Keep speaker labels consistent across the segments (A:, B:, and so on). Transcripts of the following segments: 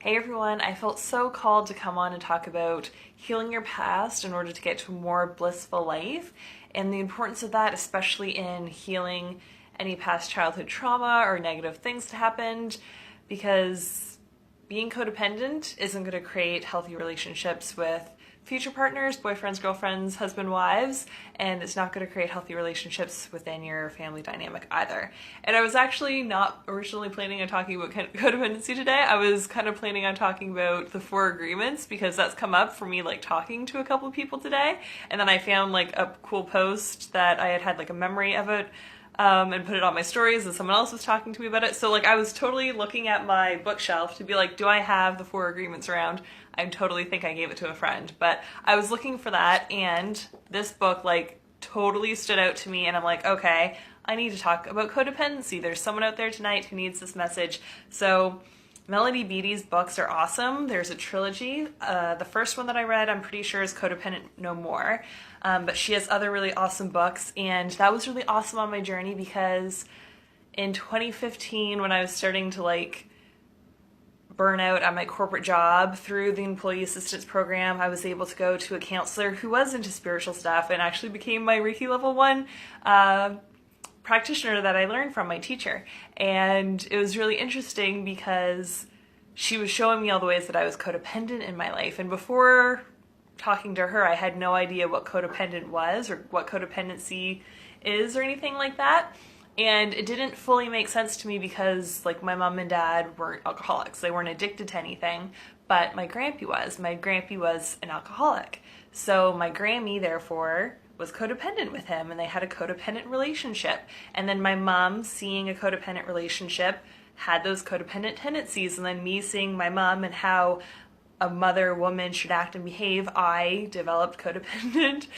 A: Hey everyone, I felt so called to come on and talk about healing your past in order to get to a more blissful life and the importance of that, especially in healing any past childhood trauma or negative things that happened, because being codependent isn't going to create healthy relationships with future partners, boyfriends, girlfriends, husband, wives, and it's not going to create healthy relationships within your family dynamic either. And I was actually not originally planning on talking about codependency today. I was kind of planning on talking about the 4 agreements because that's come up for me like talking to a couple of people today. And then I found like a cool post that I had like a memory of it and put it on my stories, and someone else was talking to me about it. So like I was totally looking at my bookshelf to be like, do I have the 4 agreements around? I totally think I gave it to a friend, but I was looking for that, and this book like totally stood out to me, and I'm like, okay, I need to talk about codependency. There's someone out there tonight who needs this message. So Melody Beattie's books are awesome. There's a trilogy. The first one that I read, I'm pretty sure, is Codependent No More. But she has other really awesome books, and that was really awesome on my journey because in 2015, when I was starting to like burn out at my corporate job through the employee assistance program, I was able to go to a counselor who was into spiritual stuff and actually became my Reiki level 1 practitioner that I learned from my teacher. And it was really interesting because she was showing me all the ways that I was codependent in my life. And before talking to her, I had no idea what codependent was or what codependency is or anything like that. And it didn't fully make sense to me because like my mom and dad weren't alcoholics. They weren't addicted to anything, but my grandpa was. My grandpa was an alcoholic. So my Grammy, therefore, was codependent with him, and they had a codependent relationship. And then my mom, seeing a codependent relationship, had those codependent tendencies. And then me seeing my mom and how a mother woman should act and behave, I developed codependent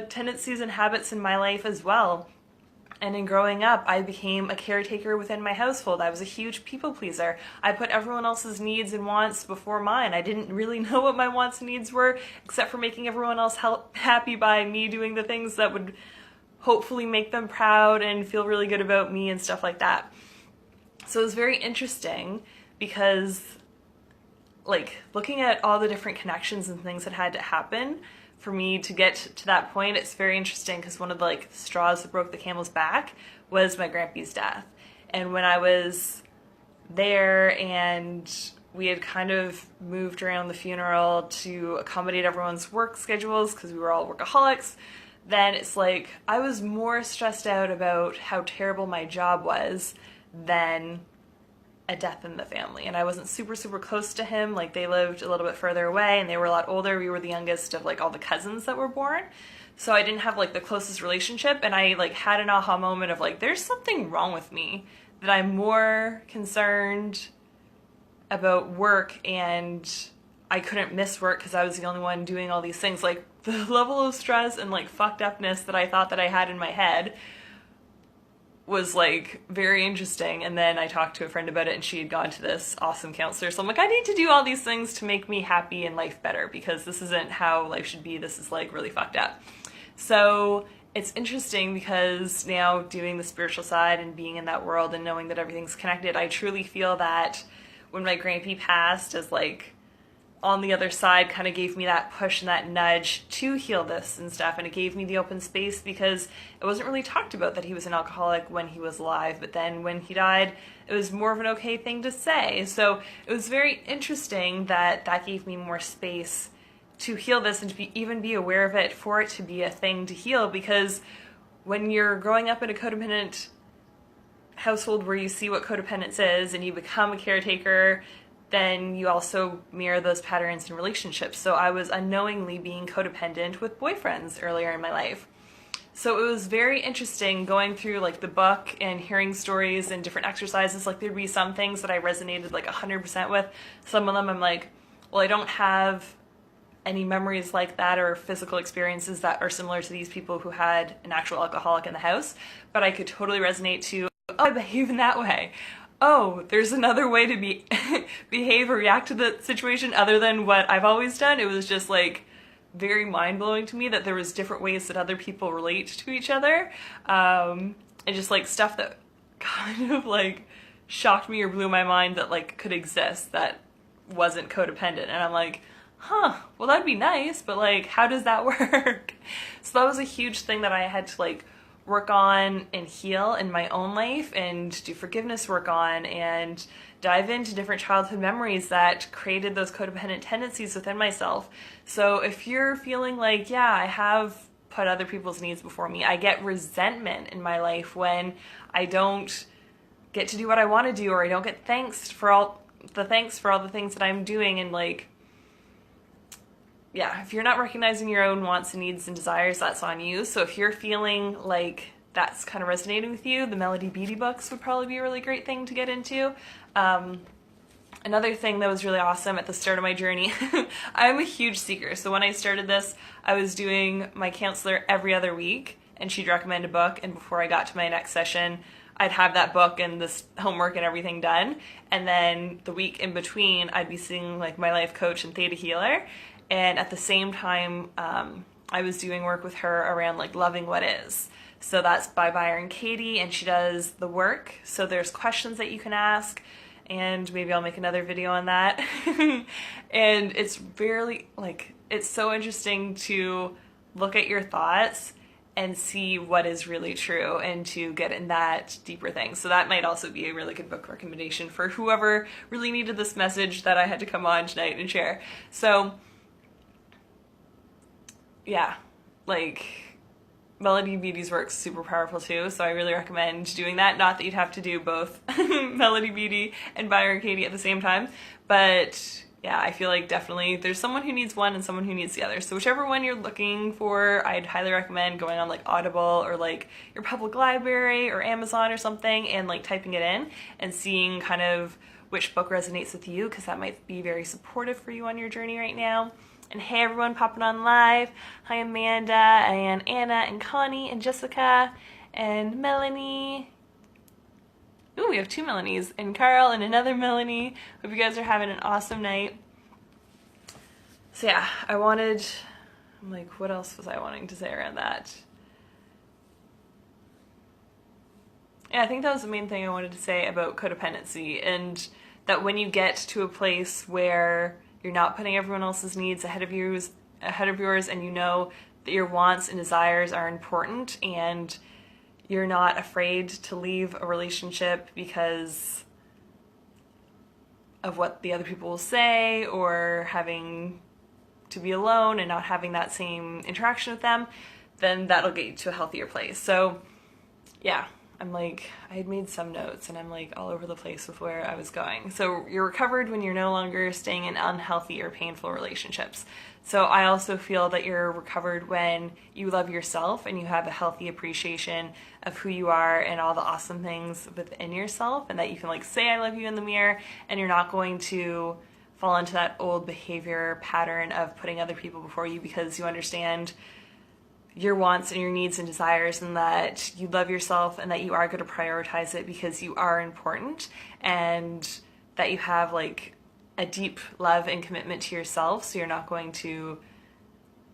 A: tendencies and habits in my life as well. And in growing up, I became a caretaker within my household. I was a huge people pleaser. I put everyone else's needs and wants before mine. I didn't really know what my wants and needs were, except for making everyone else happy by me doing the things that would hopefully make them proud and feel really good about me and stuff like that. So it was very interesting because like looking at all the different connections and things that had to happen for me to get to that point, it's very interesting because one of the like straws that broke the camel's back was my grandpa's death. And when I was there and we had kind of moved around the funeral to accommodate everyone's work schedules because we were all workaholics, then it's like I was more stressed out about how terrible my job was than a death in the family. And I wasn't super close to him. Like they lived a little bit further away and they were a lot older. We were the youngest of like all the cousins that were born. So I didn't have like the closest relationship, and I like had an aha moment of like there's something wrong with me, that I'm more concerned about work and I couldn't miss work because I was the only one doing all these things. Like the level of stress and like fucked upness that I thought that I had in my head was like very interesting. And then I talked to a friend about it and she had gone to this awesome counselor. So I'm like, I need to do all these things to make me happy and life better because this isn't how life should be. This is like really fucked up. So it's interesting because now doing the spiritual side and being in that world and knowing that everything's connected, I truly feel that when my grandpa passed, as like on the other side kind of gave me that push and that nudge to heal this and stuff, and it gave me the open space because it wasn't really talked about that he was an alcoholic when he was alive, but then when he died it was more of an okay thing to say. So it was very interesting that that gave me more space to heal this and to even be aware of it, for it to be a thing to heal, because when you're growing up in a codependent household where you see what codependence is and you become a caretaker, then you also mirror those patterns in relationships. So I was unknowingly being codependent with boyfriends earlier in my life. So it was very interesting going through like the book and hearing stories and different exercises. Like there'd be some things that I resonated like 100% with. Some of them I'm like, well, I don't have any memories like that or physical experiences that are similar to these people who had an actual alcoholic in the house, but I could totally resonate to, oh, I behave in that way. Oh, there's another way to behave or react to the situation other than what I've always done. It was just like very mind-blowing to me that there was different ways that other people relate to each other, and just like stuff that kind of like shocked me or blew my mind that like could exist, that wasn't codependent. And I'm like, huh, well, that'd be nice, but like, how does that work? So that was a huge thing that I had to like work on and heal in my own life, and do forgiveness work on, and dive into different childhood memories that created those codependent tendencies within myself. So if you're feeling like, yeah, I have put other people's needs before me, I get resentment in my life when I don't get to do what I want to do, or I don't get thanks for all the things that I'm doing, and like, yeah, if you're not recognizing your own wants and needs and desires, that's on you. So if you're feeling like that's kind of resonating with you, the Melody Beatty books would probably be a really great thing to get into. Another thing that was really awesome at the start of my journey, I'm a huge seeker. So when I started this, I was doing my counselor every other week, and she'd recommend a book, and before I got to my next session, I'd have that book and this homework and everything done. And then the week in between, I'd be seeing like my life coach and theta healer. And at the same time, I was doing work with her around like loving what is. So that's by Byron Katie, and she does the work. So there's questions that you can ask, and maybe I'll make another video on that. And it's really like, it's so interesting to look at your thoughts and see what is really true, and to get in that deeper thing. So that might also be a really good book recommendation for whoever really needed this message that I had to come on tonight and share. So yeah, like Melody Beatty's work's super powerful too, so I really recommend doing that. Not that you'd have to do both Melody Beatty and Byron Katie at the same time, but yeah, I feel like definitely there's someone who needs one and someone who needs the other. So whichever one you're looking for, I'd highly recommend going on like Audible or like your public library or Amazon or something, and like typing it in and seeing kind of which book resonates with you, because that might be very supportive for you on your journey right now. And hey everyone popping on live. Hi Amanda and Anna and Connie and Jessica and Melanie. Ooh, we have two Melanies, and Carl and another Melanie. Hope you guys are having an awesome night. So yeah, I'm like, what else was I wanting to say around that? Yeah, I think that was the main thing I wanted to say about codependency, and that when you get to a place where you're not putting everyone else's needs ahead of yours, and you know that your wants and desires are important, and you're not afraid to leave a relationship because of what the other people will say, or having to be alone and not having that same interaction with them, then that'll get you to a healthier place. So yeah, I'm like, I had made some notes and I'm like all over the place with where I was going. So you're recovered when you're no longer staying in unhealthy or painful relationships. So I also feel that you're recovered when you love yourself and you have a healthy appreciation of who you are and all the awesome things within yourself, and that you can like say I love you in the mirror, and you're not going to fall into that old behavior pattern of putting other people before you, because you understand your wants and your needs and desires, and that you love yourself, and that you are going to prioritize it because you are important, and that you have like a deep love and commitment to yourself, so you're not going to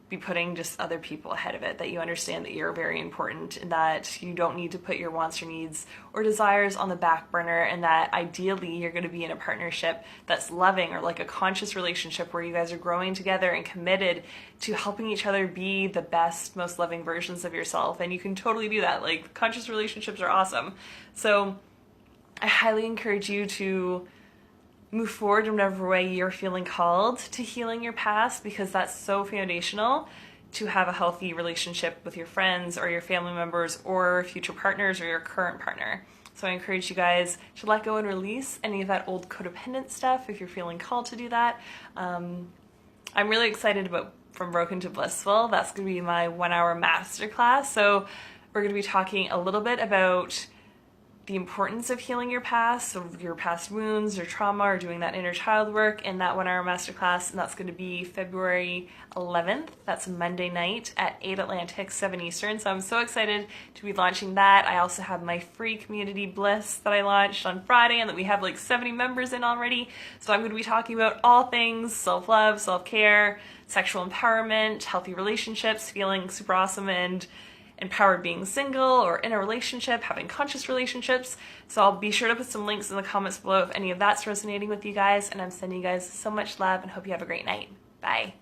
A: be putting just other people ahead of it, that you understand that you're very important, and that you don't need to put your wants or needs or desires on the back burner, and that ideally you're going to be in a partnership that's loving, or like a conscious relationship where you guys are growing together and committed to helping each other be the best, most loving versions of yourself. And you can totally do that. Like, conscious relationships are awesome. So I highly encourage you to move forward in whatever way you're feeling called to healing your past, because that's so foundational to have a healthy relationship with your friends or your family members or future partners or your current partner. So I encourage you guys to let go and release any of that old codependent stuff if you're feeling called to do that. I'm really excited about From Broken to Blissful. That's going to be my 1-hour masterclass. So we're going to be talking a little bit about the importance of healing your past, so your past wounds or trauma, or doing that inner child work in that 1-hour masterclass, and that's going to be February 11th. That's Monday night at 8 Atlantic, 7 Eastern. So I'm so excited to be launching that. I also have my free community Bliss that I launched on Friday, and that we have like 70 members in already. So I'm going to be talking about all things self-love, self-care, sexual empowerment, healthy relationships, feeling super awesome, and empowered being single or in a relationship, having conscious relationships. So I'll be sure to put some links in the comments below if any of that's resonating with you guys. And I'm sending you guys so much love and hope you have a great night. Bye.